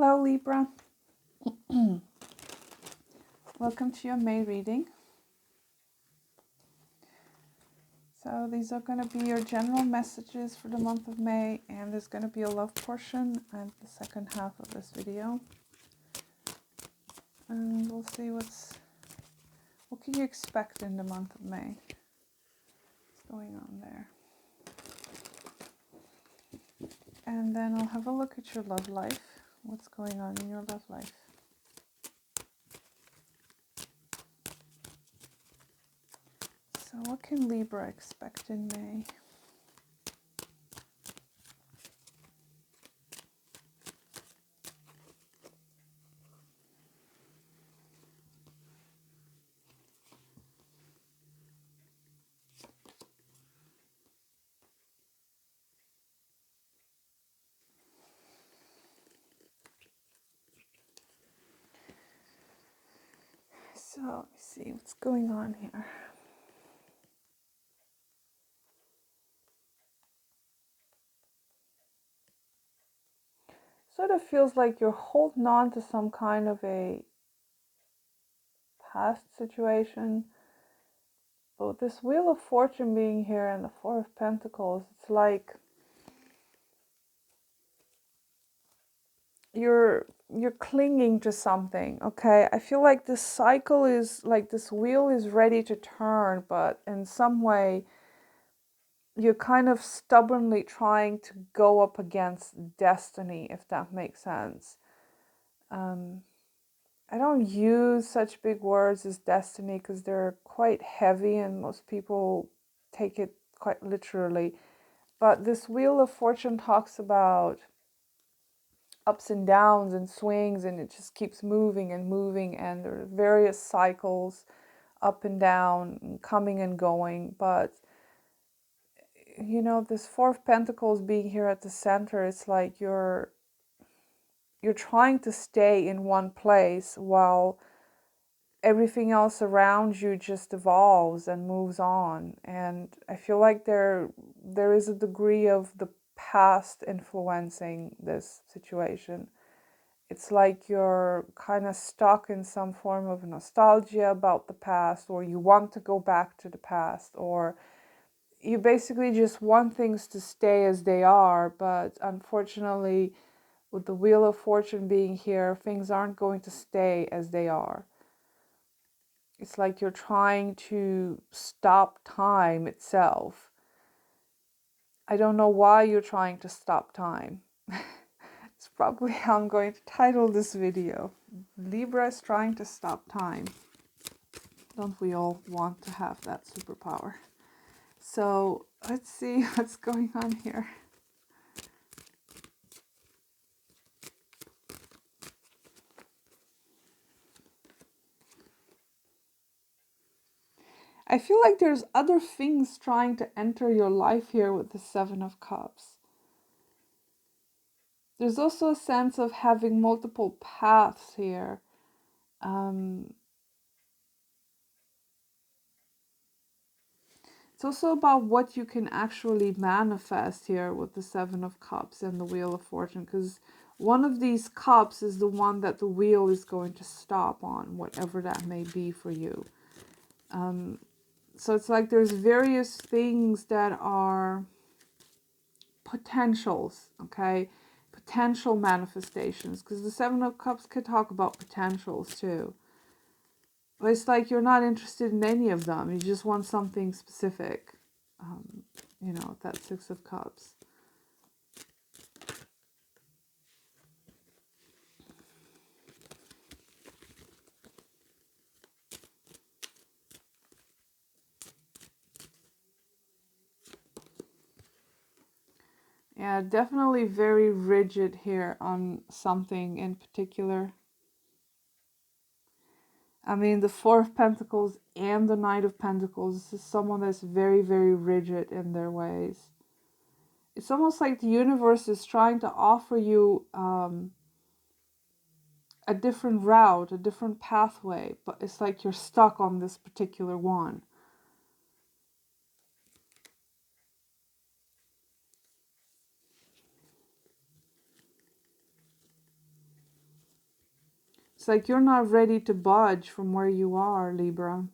Hello Libra, welcome to your May reading. So these are going to be your general messages for the month of May, and there's going to be a love portion and the second half of this video. And we'll see what can you expect in the month of May. What's going on there? And then I'll have a look at your love life. What's going on in your love life? So what can Libra expect in May? So let's see what's going on here. Sort of feels like you're holding on to some kind of a past situation. But with this Wheel of Fortune being here and the Four of Pentacles, it's like you're clinging to something, okay? I feel like this cycle is like this wheel is ready to turn, but in some way you're kind of stubbornly trying to go up against destiny, if that makes sense. I don't use such big words as destiny because they're quite heavy and most people take it quite literally. But this Wheel of Fortune talks about ups and downs and swings, and it just keeps moving and moving, and there are various cycles up and down and coming and going. But you know, this Four of Pentacles being here at the center, it's like you're trying to stay in one place while everything else around you just evolves and moves on. And I feel like there is a degree of the past influencing this situation. It's like you're kind of stuck in some form of nostalgia about the past, or you want to go back to the past, or you basically just want things to stay as they are. But unfortunately, with the Wheel of Fortune being here, things aren't going to stay as they are. It's like you're trying to stop time itself. I don't know why you're trying to stop time. It's probably how I'm going to title this video. Libra is trying to stop time. Don't we all want to have that superpower? So let's see what's going on here. I feel like there's other things trying to enter your life here with the Seven of Cups. There's also a sense of having multiple paths here. It's also about what you can actually manifest here with the Seven of Cups and the Wheel of Fortune, because one of these cups is the one that the wheel is going to stop on, whatever that may be for you. So it's like there's various things that are potentials, okay? Potential manifestations, because the Seven of Cups could talk about potentials too. But it's like you're not interested in any of them. You just want something specific. You know, that Six of Cups. Yeah, definitely very rigid here on something in particular. I mean, the Four of Pentacles and the Knight of Pentacles, this is someone that's very, very rigid in their ways. It's almost like the universe is trying to offer you a different route, a different pathway, but it's like you're stuck on this particular one. It's like you're not ready to budge from where you are, Libra.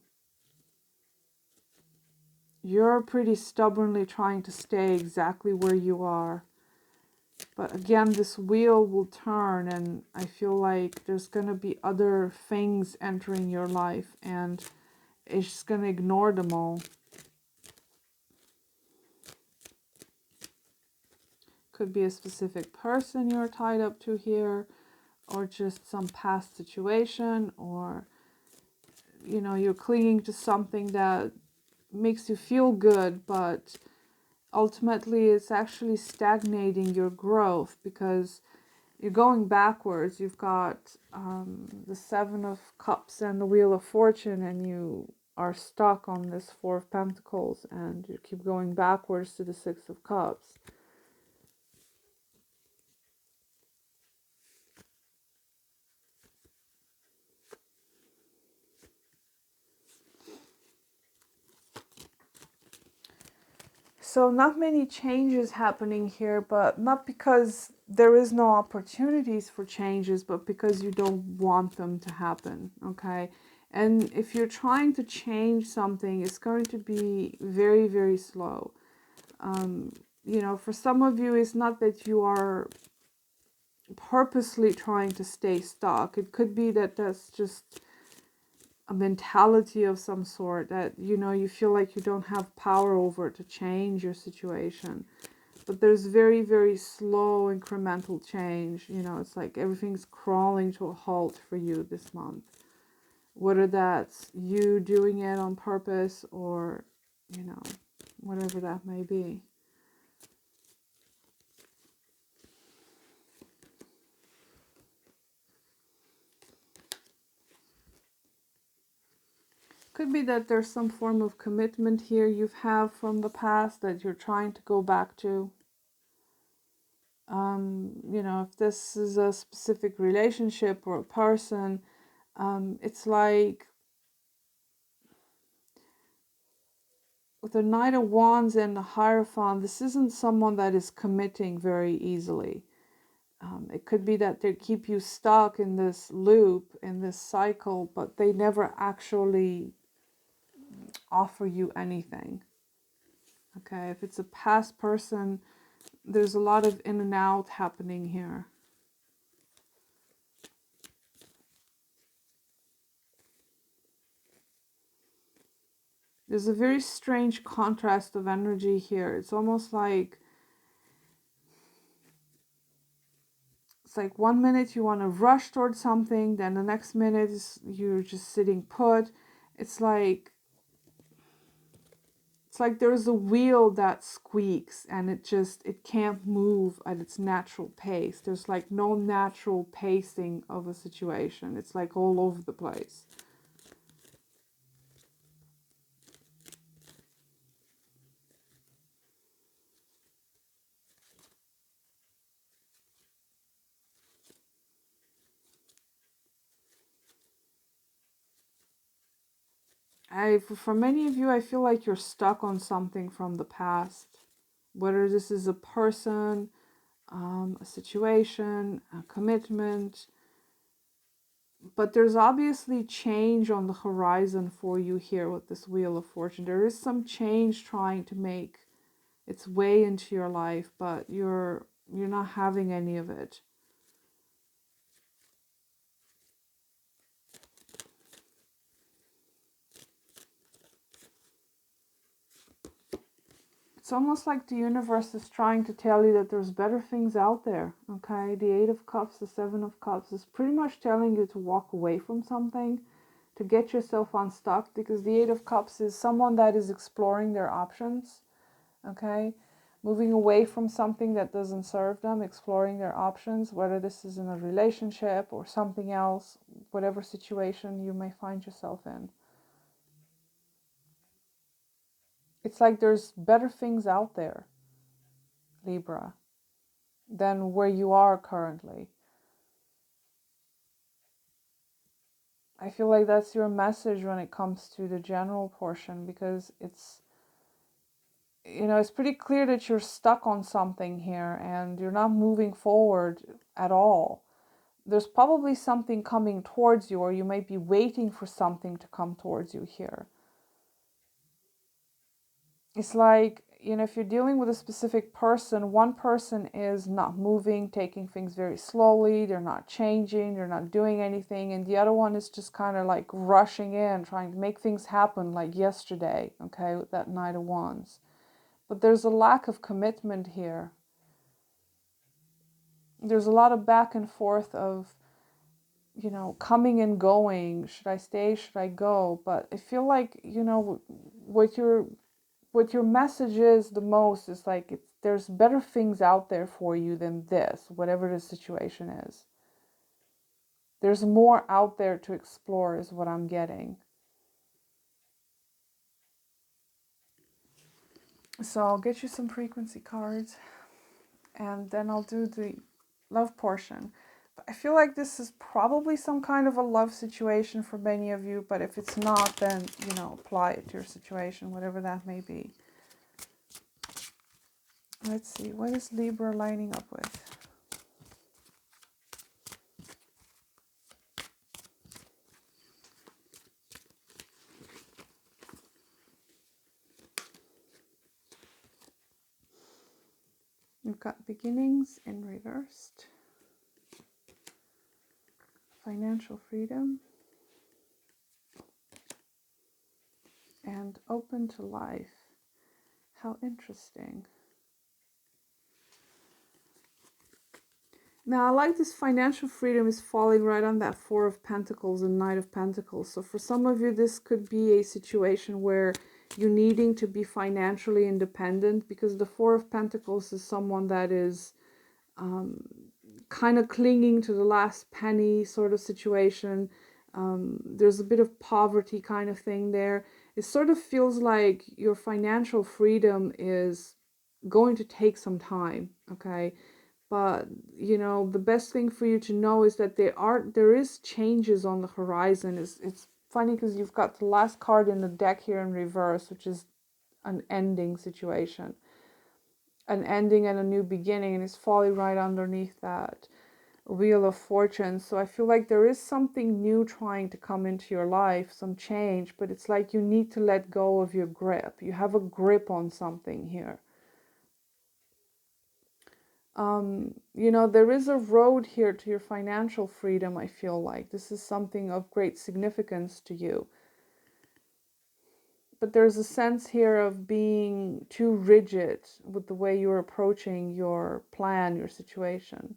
You're pretty stubbornly trying to stay exactly where you are. But again, this wheel will turn, and I feel like there's going to be other things entering your life, and it's just going to ignore them all. Could be a specific person you're tied up to here, or just some past situation, or, you know, you're clinging to something that makes you feel good, but ultimately it's actually stagnating your growth because you're going backwards. You've got the Seven of Cups and the Wheel of Fortune, and you are stuck on this Four of Pentacles, and you keep going backwards to the Six of Cups. So not many changes happening here, but not because there is no opportunities for changes, but because you don't want them to happen, okay? And if you're trying to change something, it's going to be very, very slow. You know, for some of you, it's not that you are purposely trying to stay stuck. It could be that that's just a mentality of some sort, that, you know, you feel like you don't have power over it to change your situation. But there's very, very slow incremental change. You know, it's like everything's crawling to a halt for you this month. Whether that's you doing it on purpose or, you know, whatever that may be. Could be that there's some form of commitment here you've had from the past that you're trying to go back to. You know, if this is a specific relationship or a person, it's like with the Knight of Wands and the Hierophant, this isn't someone that is committing very easily. It could be that they keep you stuck in this loop, in this cycle, but they never actually offer you anything. Okay, if it's a past person, there's a lot of in and out happening here. There's a very strange contrast of energy here. It's almost like, it's like 1 minute you want to rush towards something, then the next minute you're just sitting put. It's like there's a wheel that squeaks and it can't move at its natural pace. There's like no natural pacing of a situation. It's like all over the place. For many of you, I feel like you're stuck on something from the past. Whether this is a person, a situation, a commitment. But there's obviously change on the horizon for you here with this Wheel of Fortune. There is some change trying to make its way into your life, but you're not having any of it. It's almost like the universe is trying to tell you that there's better things out there, okay? The Eight of Cups, the Seven of Cups is pretty much telling you to walk away from something, to get yourself unstuck, because the Eight of Cups is someone that is exploring their options, okay? Moving away from something that doesn't serve them, exploring their options, whether this is in a relationship or something else, whatever situation you may find yourself in. It's like there's better things out there, Libra, than where you are currently. I feel like that's your message when it comes to the general portion, because it's, you know, it's pretty clear that you're stuck on something here and you're not moving forward at all. there's probably something coming towards you, or you might be waiting for something to come towards you here. It's like, you know, if you're dealing with a specific person, one person is not moving, taking things very slowly, they're not changing, they're not doing anything, and the other one is just kind of like rushing in, trying to make things happen like yesterday, okay, with that Knight of Wands. But there's a lack of commitment here. There's a lot of back and forth of, you know, coming and going. Should I stay? Should I go? But I feel like, you know, what your message is the most is like, there's better things out there for you than this, whatever the situation is. There's more out there to explore is what I'm getting. So I'll get you some frequency cards, and then I'll do the love portion. But I feel like this is probably some kind of a love situation for many of you, but if it's not, then, you know, apply it to your situation, whatever that may be. Let's see, what is Libra lining up with? We've got beginnings in reversed, financial freedom, and open to life. How interesting. Now, I like this financial freedom is falling right on that Four of Pentacles and Knight of Pentacles. So for some of you, this could be a situation where you're needing to be financially independent, because the Four of Pentacles is someone that is kind of clinging to the last penny sort of situation. There's a bit of poverty kind of thing there. It sort of feels like your financial freedom is going to take some time, okay? But, you know, the best thing for you to know is that there is changes on the horizon. It's funny because you've got the last card in the deck here in reverse, which is an ending situation. An ending and a new beginning, and it's falling right underneath that Wheel of Fortune. So I feel like there is something new trying to come into your life, some change, but it's like you need to let go of your grip. You have a grip on something here. You know, there is a road here to your financial freedom, I feel like. This is something of great significance to you. But there's a sense here of being too rigid with the way you're approaching your plan, your situation.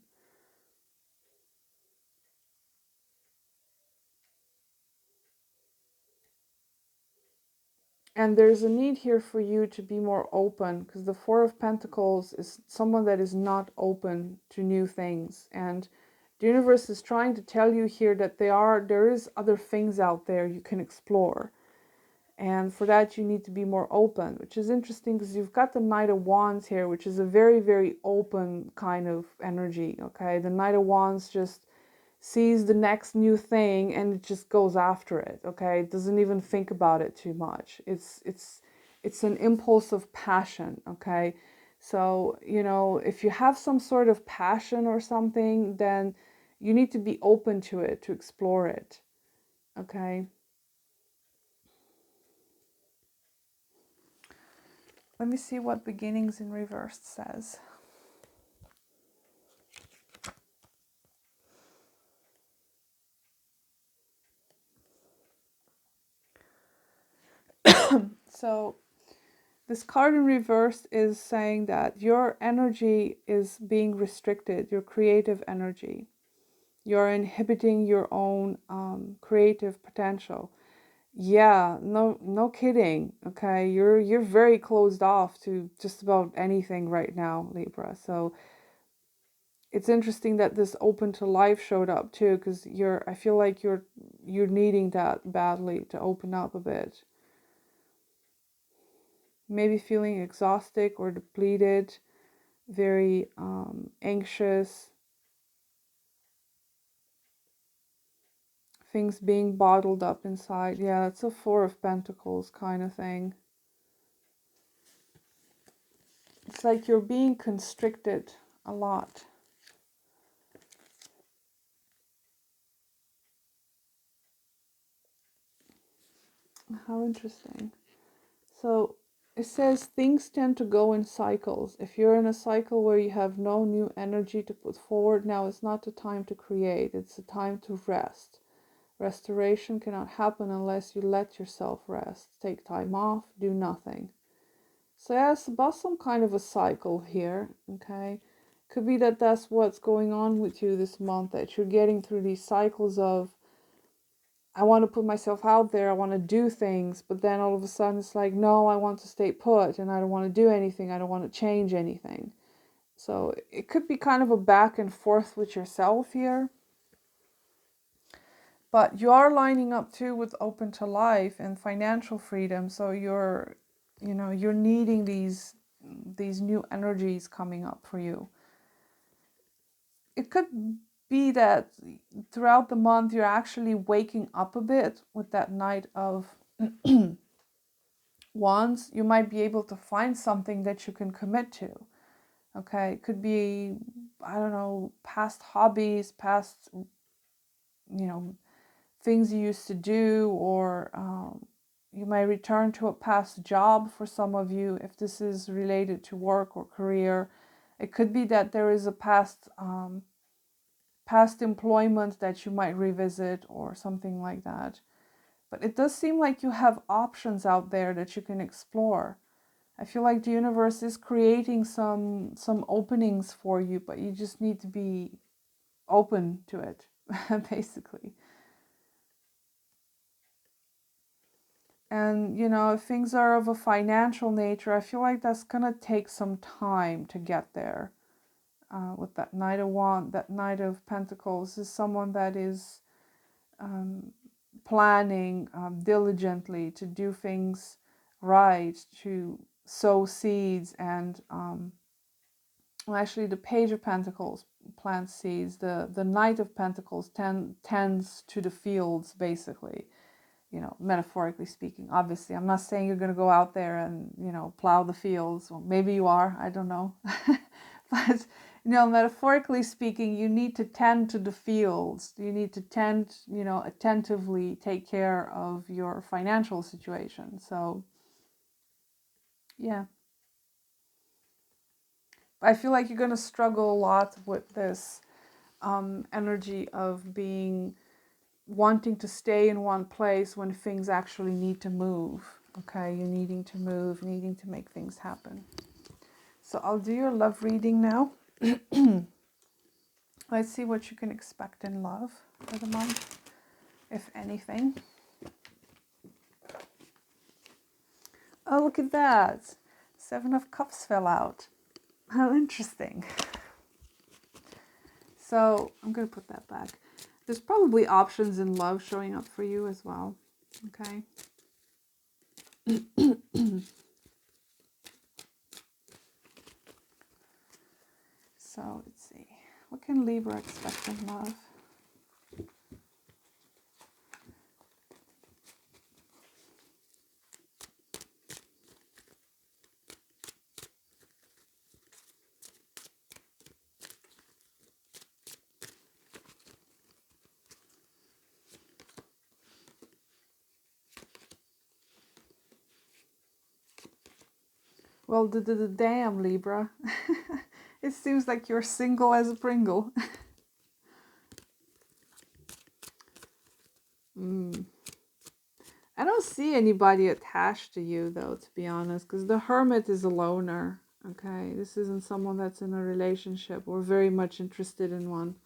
And there's a need here for you to be more open, because the Four of Pentacles is someone that is not open to new things. And the universe is trying to tell you here that there is other things out there you can explore. And for that, you need to be more open, which is interesting because you've got the Knight of Wands here, which is a very, very open kind of energy, okay? The Knight of Wands just sees the next new thing and it just goes after it, okay? It doesn't even think about it too much. It's an impulse of passion, okay? So, you know, if you have some sort of passion or something, then you need to be open to it, to explore it, okay? Let me see what beginnings in reverse says. So this card in reverse is saying that your energy is being restricted, your creative energy. You're inhibiting your own creative potential. Yeah, no kidding. Okay, you're very closed off to just about anything right now, Libra. So it's interesting that this open to life showed up too, because I feel like you're needing that badly to open up a bit. Maybe feeling exhausted or depleted, very anxious, things being bottled up inside. Yeah, it's a Four of Pentacles kind of thing. It's like you're being constricted a lot. How interesting. So it says things tend to go in cycles. If you're in a cycle where you have no new energy to put forward, now is not the time to create. It's the time to rest. Restoration cannot happen unless you let yourself rest. Take time off, do nothing. So yeah, it's about some kind of a cycle here, okay? Could be that that's what's going on with you this month, that you're getting through these cycles of, I want to put myself out there, I want to do things, but then all of a sudden it's like, no, I want to stay put and I don't want to do anything, I don't want to change anything. So it could be kind of a back and forth with yourself here. But you are lining up too with open to life and financial freedom. So you're needing these new energies coming up for you. It could be that throughout the month you're actually waking up a bit with that Knight of Wands. You might be able to find something that you can commit to. Okay, it could be, I don't know, past hobbies, past, things you used to do, or you may return to a past job for some of you if this is related to work or career. It could be that there is a past employment that you might revisit or something like that. But it does seem like you have options out there that you can explore. I feel like the universe is creating some openings for you, but you just need to be open to it, basically. And, if things are of a financial nature, I feel like that's going to take some time to get there. With that Knight of Wands, that Knight of Pentacles is someone that is planning diligently to do things right, to sow seeds, and actually the Page of Pentacles plants seeds. The Knight of Pentacles tends to the fields, basically. Metaphorically speaking. Obviously, I'm not saying you're going to go out there and, plow the fields. Well, maybe you are, I don't know. But, metaphorically speaking, you need to tend to the fields. You need to attentively take care of your financial situation. So, yeah. I feel like you're going to struggle a lot with this energy of wanting to stay in one place when things actually need to move. Okay, you're needing to move, needing to make things happen. So I'll do your love reading now. Let's see what you can expect in love for the month, if anything. Oh, look at that. 7 of Cups fell out. How interesting. So I'm going to put that back. There's probably options in love showing up for you as well. Okay. So let's see. What can Libra expect in love? Well, damn, Libra. It seems like you're single as a Pringle. I don't see anybody attached to you, though, to be honest, because the Hermit is a loner. Okay, this isn't someone that's in a relationship or very much interested in one.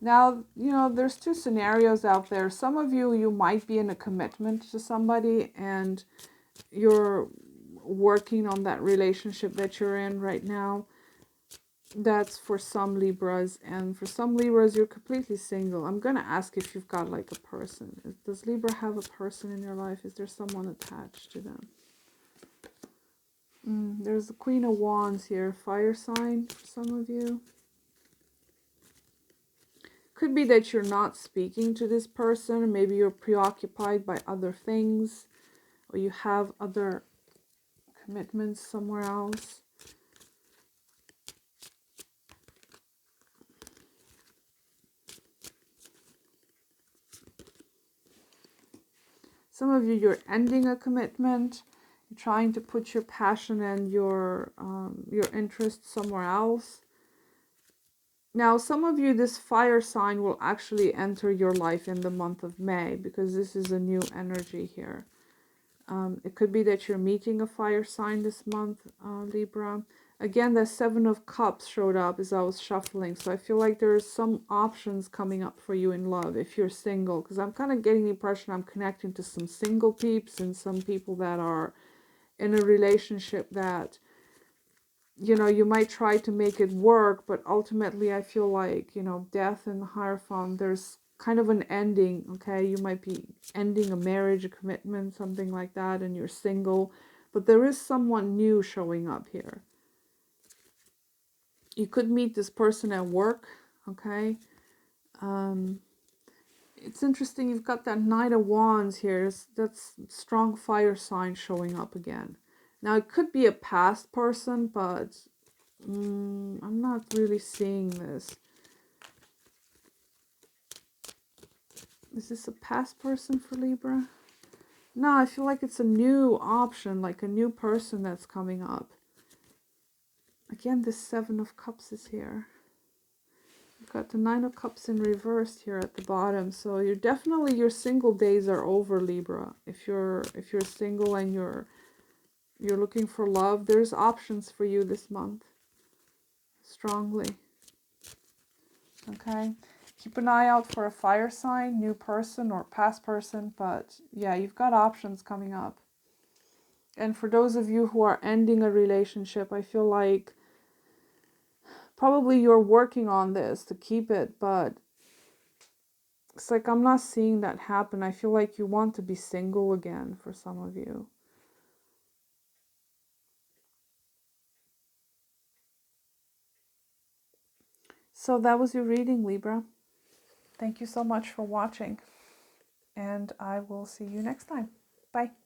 Now, there's 2 scenarios out there. Some of you might be in a commitment to somebody and you're working on that relationship that you're in right now. That's for some Libras, and for some Libras you're completely single. I'm gonna ask if you've got like a person. Does Libra have a person in your life? Is there someone attached to them? There's the Queen of Wands here, fire sign for some of you. Could be that you're not speaking to this person, or maybe you're preoccupied by other things, or you have other commitments somewhere else. Some of you, you're ending a commitment. You're trying to put your passion and your interest somewhere else. Now, some of you, this fire sign will actually enter your life in the month of May, because this is a new energy here. It could be that you're meeting a fire sign this month, Libra. Again, the Seven of Cups showed up as I was shuffling. So I feel like there's some options coming up for you in love if you're single. Because I'm kind of getting the impression I'm connecting to some single peeps and some people that are in a relationship that, you know, you might try to make it work. But ultimately, I feel like, you know, Death and the Hierophant, there's kind of an ending, okay? You might be ending a marriage, a commitment, something like that, and you're single. But there is someone new showing up here. You could meet this person at work, okay? It's interesting, you've got that Knight of Wands here. That's strong fire sign showing up again. Now, it could be a past person, but I'm not really seeing this. Is this a past person for Libra? No, I feel like it's a new option, like a new person that's coming up. Again, this Seven of Cups is here. You've got the Nine of Cups in reverse here at the bottom. So you're definitely, your single days are over, Libra. If you're single and you're looking for love, there's options for you this month. Strongly. Okay. Keep an eye out for a fire sign, new person or past person. But yeah, you've got options coming up. And for those of you who are ending a relationship, I feel like probably you're working on this to keep it, but it's like I'm not seeing that happen. I feel like you want to be single again for some of you. So that was your reading, Libra. Thank you so much for watching, and I will see you next time. Bye.